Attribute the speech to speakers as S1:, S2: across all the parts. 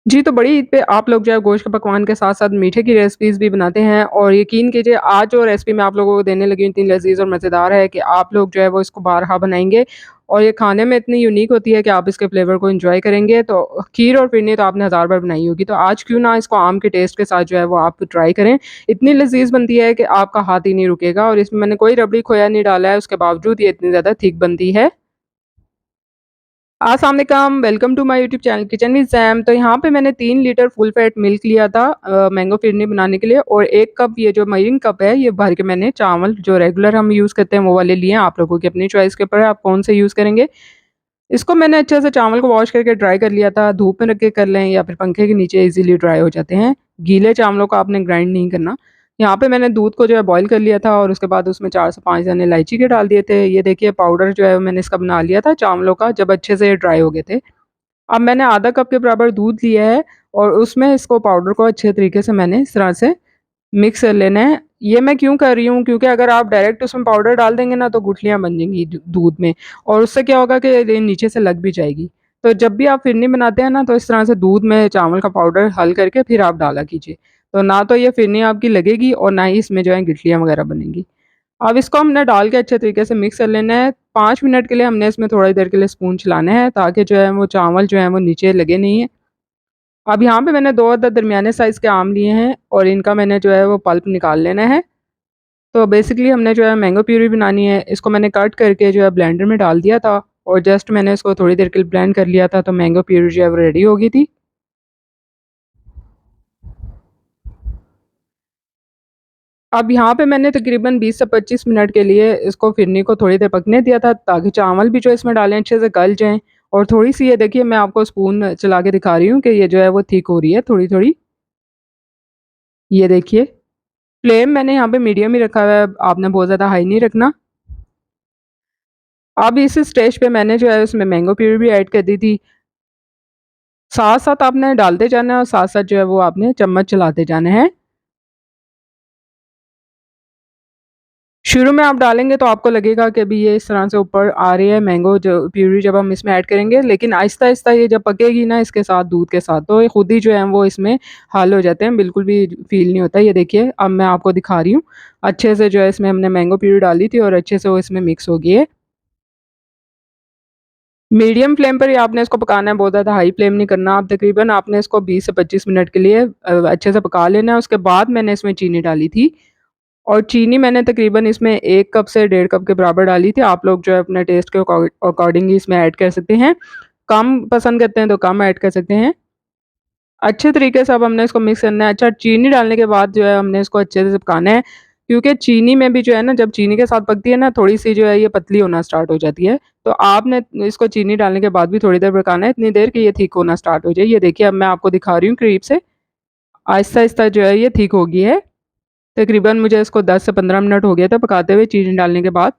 S1: जी, तो बड़ी ईद पे आप लोग जो है गोश्त के पकवान के साथ-साथ मीठे की रेसिपीज़ भी बनाते हैं और यकीन कीजिए आज जो रेसिपी मैं आप लोगों को देने लगी हूँ इतनी लज़ीज़ और मज़ेदार है कि आप लोग जो है वो इसको बारहा बनाएँगे और ये खाने में इतनी यूनिक होती है कि आप इसके फ्लेवर को एन्जॉय करेंगे। तो खीर और फिरनी तो आपने हज़ार बार बनाई होगी, तो आज क्यों ना इसको आम के टेस्ट के साथ जो है वो आप ट्राई करें। इतनी लज़ीज़ बनती है कि आपका हाथ ही नहीं रुकेगा और इसमें मैंने कोई रबड़ी खोया नहीं डाला है, उसके बावजूद ये इतनी ज़्यादा थिक बनती है। अस्सलाम वालेकुम, welcome to my YouTube channel kitchen with Sam. तो यहाँ पे मैंने 3 लीटर फुल फैट मिल्क लिया था मैंगो फिरनी बनाने के लिए और 1 कप ये जो मरीन कप है ये भर के मैंने चावल जो रेगुलर हम यूज़ करते हैं वो वाले लिए हैं। आप लोगों की अपनी चॉइस के ऊपर है आप कौन से यूज़ करेंगे। इसको मैंने अच्छे से चावल को वॉश करके ड्राई कर लिया था, धूप में रख के कर लें या फिर पंखे के नीचे इज़ीली ड्राई हो जाते हैं। गीले चावलों को आपने ग्राइंड नहीं करना। यहाँ पे मैंने दूध को जो है बॉयल कर लिया था और उसके बाद उसमें 4 से 5 दाने इलायची के डाल दिए थे। ये देखिए पाउडर जो है मैंने इसका बना लिया था चावलों का जब अच्छे से ड्राई हो गए थे। अब मैंने आधा कप के बराबर दूध लिया है और उसमें इसको पाउडर को अच्छे तरीके से मैंने इस तरह से मिक्स कर लेना है। ये मैं क्यों कर रही हूँ क्योंकि अगर आप डायरेक्ट उसमें पाउडर डाल देंगे ना तो गुठलियाँ बन जाएँगी दूध में और उससे क्या होगा कि ये नीचे से लग भी जाएगी। तो जब भी आप फिरनी बनाते हैं ना तो इस तरह से दूध में चावल का पाउडर हल करके फिर आप डाला कीजिए। तो ना तो ये फिरनी आपकी लगेगी और ना ही इसमें जो है गिठलियाँ वगैरह बनेंगी। अब इसको हमने डाल के अच्छे तरीके से मिक्स कर लेना है। 5 मिनट के लिए हमने इसमें थोड़ी देर के लिए स्पून चलाना है ताकि जो है वो चावल जो है वो नीचे लगे नहीं हैं। अब यहाँ पे मैंने 2 अदद दरमियाने साइज़ के आम लिए हैं और इनका मैंने जो है वो पल्प निकाल लेना है। तो बेसिकली हमने जो है मैंगो प्यूरी बनानी है, इसको मैंने कट करके जो है ब्लेंडर में डाल दिया था और जस्ट मैंने इसको थोड़ी देर के लिए ब्लेंड कर लिया था तो मैंगो प्यूरी जो है वो रेडी हो गई थी। अब यहाँ पे मैंने तकरीबन 20 से 25 मिनट के लिए इसको फिरनी को थोड़ी देर पकने दिया था ताकि चावल भी जो इसमें डाले हैं अच्छे से गल जाएँ और थोड़ी-सी ये देखिए मैं आपको स्पून चला के दिखा रही हूँ कि ये जो है वो थिक हो रही है थोड़ी-थोड़ी। ये देखिए, फ्लेम मैंने यहाँ पे मीडियम ही रखा हुआ है, आपने बहुत ज़्यादा हाई नहीं रखना। अब इस स्टेज पे मैंने जो है उसमें मैंगो प्यूरी भी ऐड कर दी थी। साथ-साथ आपने डालते जाना है और साथ-साथ जो है वो आपने चम्मच चलाते जाना है। शुरू में आप डालेंगे तो आपको लगेगा कि अभी ये इस तरह से ऊपर आ रही है मैंगो जो प्यूरी जब हम इसमें ऐड करेंगे, लेकिन आहिस्ता-आहिस्ता ये जब पकेगी ना इसके साथ दूध के साथ तो ये खुद ही जो है वो इसमें हल हो जाते हैं, बिल्कुल भी फ़ील नहीं होता। ये देखिए अब मैं आपको दिखा रही हूँ, अच्छे से जो है इसमें हमने मैंगो प्यूरी डाली थी और अच्छे से वो इसमें मिक्स हो गई है। मीडियम फ्लेम पर ही आपने इसको पकाना है, बहुत ज़्यादा हाई फ्लेम नहीं करना। आप तकरीबन आपने इसको 20 से 25 मिनट के लिए अच्छे से पका लेना है। उसके बाद मैंने इसमें चीनी डाली थी और चीनी मैंने तकरीबन इसमें 1 कप से डेढ़ कप के बराबर डाली थी। आप लोग जो है अपने टेस्ट के अकॉर्डिंग ही इसमें ऐड कर सकते हैं। कम पसंद करते हैं तो कम ऐड कर सकते हैं। अच्छे तरीके से अब हमने इसको मिक्स करना है। अच्छा चीनी डालने के बाद जो है हमने इसको अच्छे से पकाना है, क्योंकि चीनी में भी जो है ना जब चीनी के साथ पकती है ना थोड़ी-सी जो है ये पतली होना स्टार्ट हो जाती है। तो आपने इसको चीनी डालने के बाद भी थोड़ी देर पकाना है, इतनी देर कि ये थिक होना स्टार्ट हो जाए। ये देखिए अब मैं आपको दिखा रही हूँ करीब से, आहिस्ता-आहिस्ता जो है ये थिक हो गई है। तकरीबन मुझे इसको 10 से 15 मिनट हो गया था पकाते हुए चीनी डालने के बाद।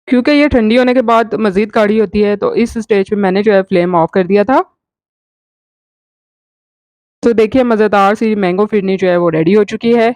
S1: क्योंकि ये ठंडी होने के बाद मज़ीद गाढ़ी होती है तो इस स्टेज पे मैंने जो है फ्लेम ऑफ कर दिया था। तो देखिए मज़ेदार सी मैंगो फिरनी जो है वो रेडी हो चुकी है।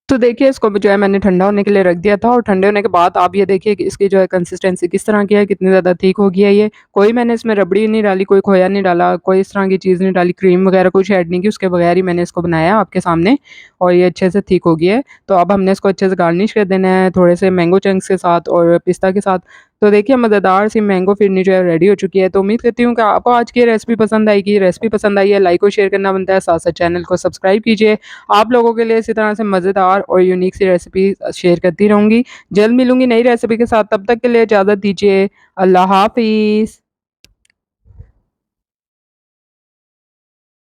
S1: तो देखिए इसको जो है मैंने ठंडा होने के लिए रख दिया था और ठंडे होने के बाद आप ये देखिए कि इसकी जो है कंसिस्टेंसी किस तरह की है, कितनी ज़्यादा थिक हो गई है ये। कोई मैंने इसमें रबड़ी नहीं डाली, कोई खोया नहीं डाला, कोई इस तरह की चीज़ नहीं डाली, क्रीम वगैरह कुछ ऐड नहीं की, उसके बगैर ही मैंने इसको बनाया आपके सामने और ये अच्छे से थिक हो गई है। तो अब हमने इसको अच्छे से गार्निश कर देना है थोड़े से मैंगो चंक्स के साथ और पिस्ता के साथ। तो देखिए मज़ेदार सी मैंगो फिरनी जो है रेडी हो चुकी है। तो उम्मीद करती हूँ कि आपको आज की रेसिपी पसंद आएगी। रेसिपी पसंद आई है लाइक और शेयर करना बनता है, साथ-साथ चैनल को सब्सक्राइब कीजिए। आप लोगों के लिए इसी तरह से मज़ेदार और यूनिक सी रेसिपी शेयर करती रहूँगी। जल्द मिलूँगी नई रेसिपी के साथ, तब तक के लिए इजाज़त दीजिए। अल्लाह हाफ़िज़।